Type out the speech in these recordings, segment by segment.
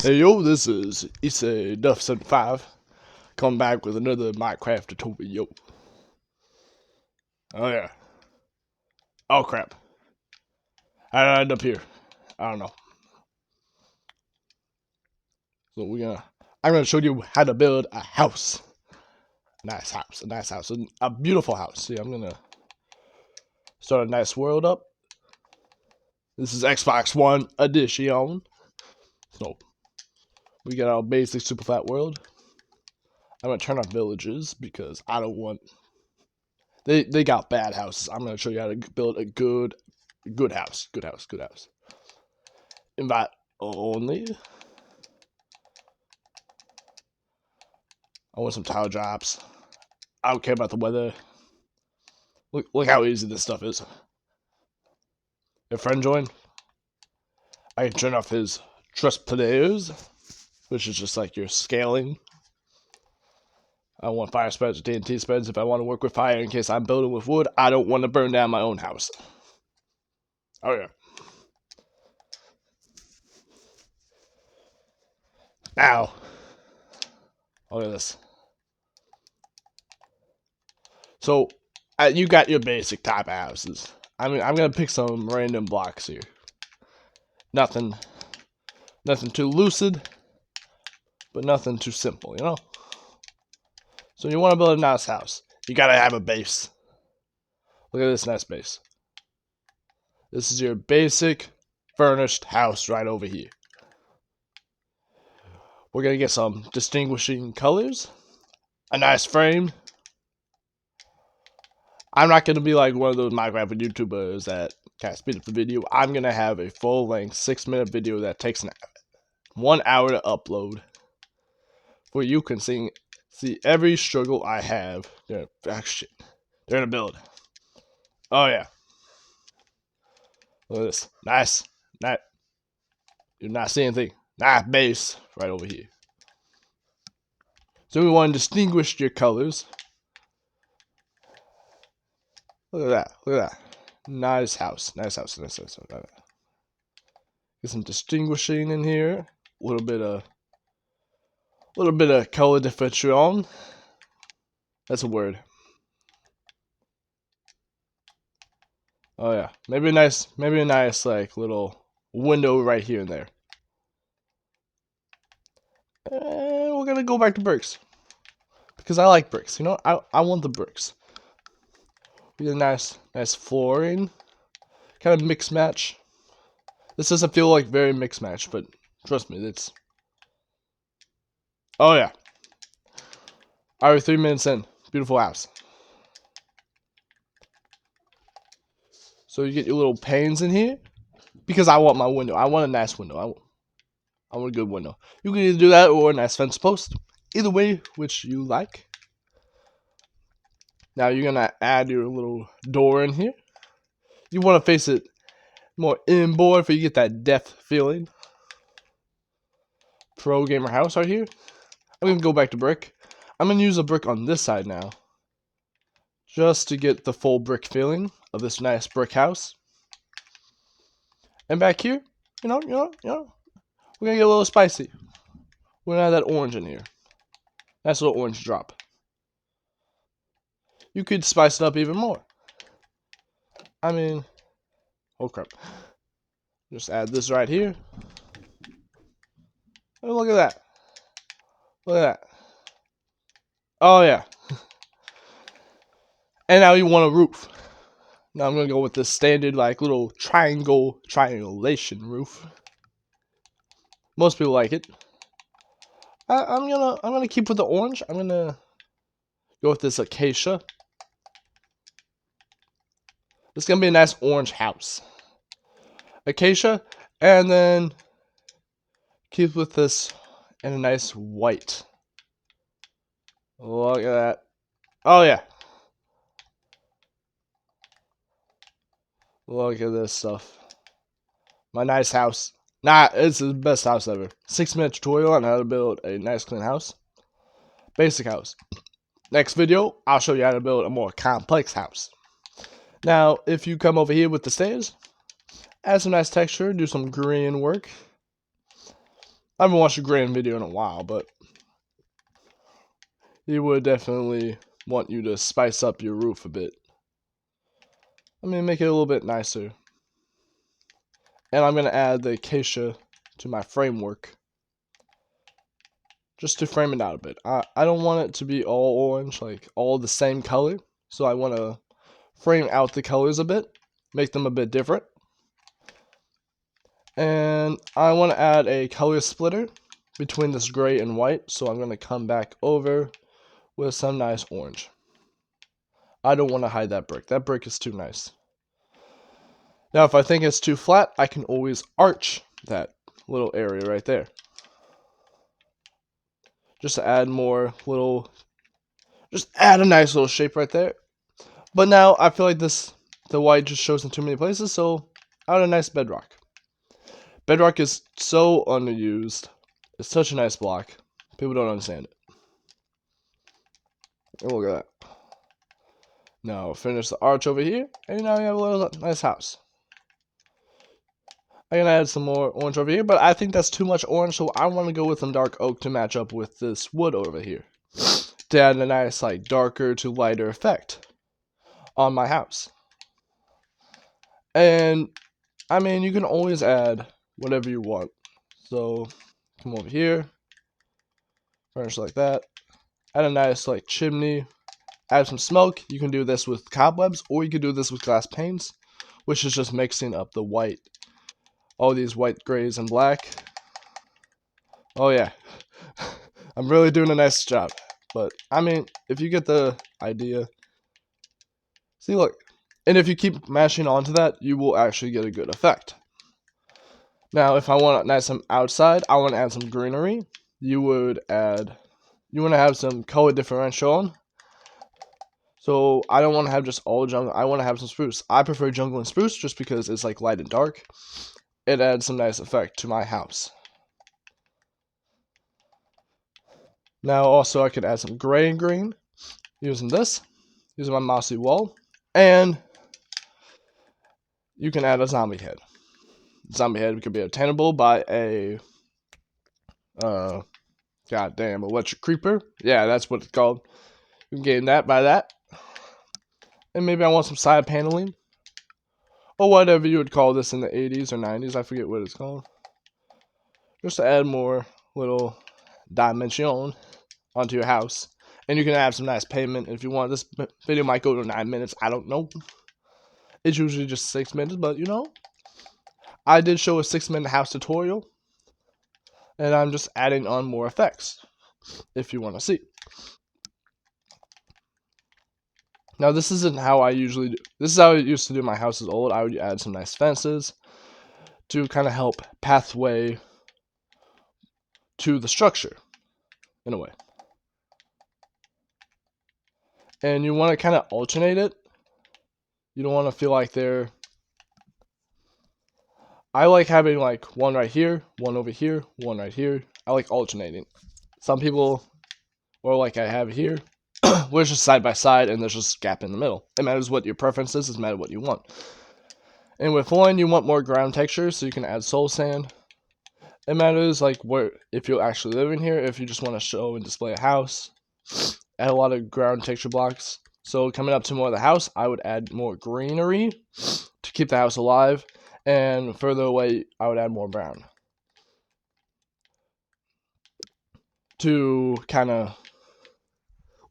Hey yo, this is Issa Duff75 coming back with another Minecraft tutorial. Oh yeah. Oh crap. How did I end up here? I don't know. So I'm gonna show you how to build a house. A nice house, a beautiful house. See, I'm gonna start a nice world up. This is Xbox One edition. So we got our basic super flat world. I'm gonna turn off villages because I don't want. They got bad houses. I'm gonna show you how to build a good house. Good house. Invite only. I want some tile drops. I don't care about the weather. Look how easy this stuff is. If friend join, I can turn off his trust players, which is just like your scaling. I want fire spreads or TNT spreads if I want to work with fire in case I'm building with wood. I don't want to burn down my own house. Oh yeah. Now, look at this. So, you got your basic type of houses. I mean, I'm gonna pick some random blocks here. Nothing too lucid, but nothing too simple, you know? So you want to build a nice house. You gotta have a base. Look at this nice base. This is your basic furnished house right over here. We're gonna get some distinguishing colors. A nice frame. I'm not gonna be like one of those Minecraft YouTubers that can't speed up the video. I'm gonna have a full-length 6-minute video that takes 1 hour to upload, where you can see every struggle I have during a build. Oh yeah. Look at this. Nice. You're not seeing anything. Nice base right over here. So we want to distinguish your colors. Look at that. Nice house. Get some distinguishing in here. A little bit of color differentiation. That's a word. Oh yeah. Maybe a nice like little window right here and there. And we're gonna go back to bricks. Because I like bricks, you know? I want the bricks. We get a nice flooring. Kind of mix match. This doesn't feel like very mix match, but trust me, it's. Oh yeah. Alright, 3 minutes in. Beautiful house. So you get your little panes in here. Because I want my window. I want a nice window. I want a good window. You can either do that or a nice fence post. Either way, which you like. Now you're going to add your little door in here. You want to face it more inboard for you get that depth feeling. Pro Gamer House right here. I'm going to go back to brick. I'm going to use a brick on this side now. Just to get the full brick feeling of this nice brick house. And back here, you know, we're going to get a little spicy. We're going to add that orange in here. Nice little orange drop. You could spice it up even more. I mean, oh crap. Just add this right here. Oh, look at that. Look at that. Oh yeah. And now you want a roof. Now I'm gonna go with the standard like little triangulation roof. Most people like it. I'm gonna keep with the orange. I'm gonna go with this acacia. It's gonna be a nice orange house. Acacia, and then keep with this and a nice white. Look at that. Oh yeah. Look at this stuff. My nice house. Nah, it's the best house ever. 6-minute tutorial on how to build a nice clean house. Basic house. Next video, I'll show you how to build a more complex house. Now, if you come over here with the stairs, add some nice texture, do some green work. I haven't watched a grand video in a while, but he would definitely want you to spice up your roof a bit. I mean, make it a little bit nicer. And I'm going to add the acacia to my framework, just to frame it out a bit. I don't want it to be all orange, like all the same color. So I want to frame out the colors a bit, make them a bit different. And I want to add a color splitter between this gray and white. So I'm going to come back over with some nice orange. I don't want to hide that brick. That brick is too nice. Now, if I think it's too flat, I can always arch that little area right there. Just to add more little, just add a nice little shape right there. But now I feel like the white just shows in too many places, so I add a nice bedrock. Bedrock is so underused. It's such a nice block. People don't understand it. Oh, look at that. Now finish the arch over here, and now you have a little nice house. I'm gonna add some more orange over here, but I think that's too much orange, so I want to go with some dark oak to match up with this wood over here, to add a nice like darker to lighter effect on my house. And I mean, you can always add whatever you want. So come over here, furnish like that, add a nice like chimney, add some smoke. You can do this with cobwebs, or you can do this with glass panes, which is just mixing up the white, all these white, grays, and black. Oh yeah, I'm really doing a nice job. But I mean, if you get the idea, see, look, and if you keep mashing onto that, you will actually get a good effect. Now, if I want to add some outside, I want to add some greenery. You want to have some color differential on. So I don't want to have just all jungle. I want to have some spruce. I prefer jungle and spruce just because it's like light and dark. It adds some nice effect to my house. Now also I could add some gray and green using my mossy wall. And you can add a zombie head. Zombie head could be obtainable by a goddamn electric creeper. Yeah, that's what it's called. You can gain that by that. And maybe I want some side paneling, or whatever you would call this in the 80s or 90s. I forget what it's called. Just to add more little dimension onto your house. And you can add some nice pavement if you want. This video might go to 9 minutes. I don't know. It's usually just 6 minutes, but you know, I did show a 6-minute house tutorial, and I'm just adding on more effects if you want to see. Now, this isn't how I usually do. This is how I used to do my houses old. I would add some nice fences to kind of help pathway to the structure, in a way. And you want to kind of alternate it. You don't want to feel like they're... I like having like one right here, one over here, one right here. I like alternating. Some people, or like I have here, we're just side by side and there's just a gap in the middle. It matters what your preference is, it matters what you want. And with flooring, you want more ground texture, so you can add soul sand. It matters like where, if you're actually living here, if you just want to show and display a house, add a lot of ground texture blocks. So coming up to more of the house, I would add more greenery to keep the house alive, and further away, I would add more brown to kind of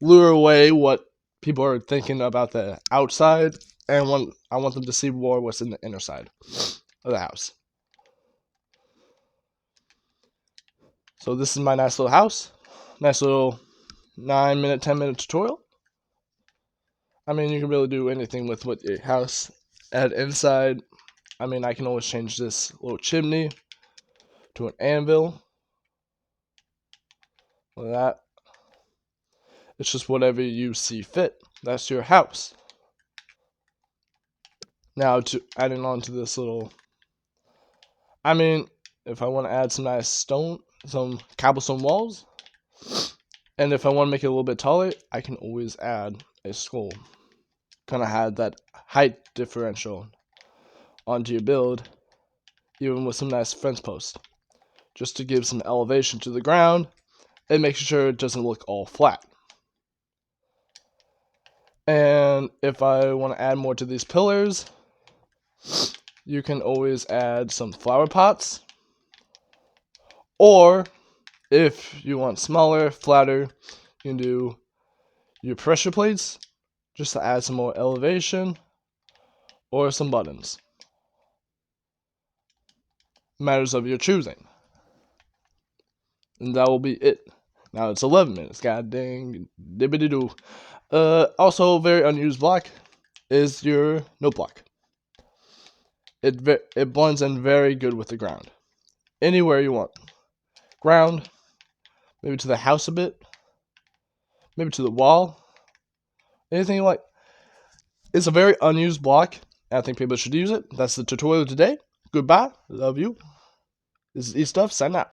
lure away what people are thinking about the outside, and I want them to see more what's in the inner side of the house. So this is my nice little house. Nice little 9-minute, 10-minute tutorial. I mean, you can really do anything with what your house. Add inside. I mean, I can always change this little chimney to an anvil. Like that. It's just whatever you see fit. That's your house. Now, to adding on to this little... I mean, if I want to add some nice stone, some cobblestone walls, and if I want to make it a little bit taller, I can always add a skull. Kind of have that height differential onto your build, even with some nice fence posts. just to give some elevation to the ground and make sure it doesn't look all flat. And if I want to add more to these pillars, you can always add some flower pots. Or if you want smaller, flatter, you can do your pressure plates just to add some more elevation, or some buttons. Matters of your choosing. And that will be it. Now it's 11 minutes. God dang dibbity doo. Also, very unused block is your note block. It blends in very good with the ground. Anywhere you want. Ground, maybe to the house a bit, maybe to the wall, anything you like. It's a very unused block. I think people should use it. That's the tutorial today. Goodbye. Love you. This is E-Stuff. Sign out.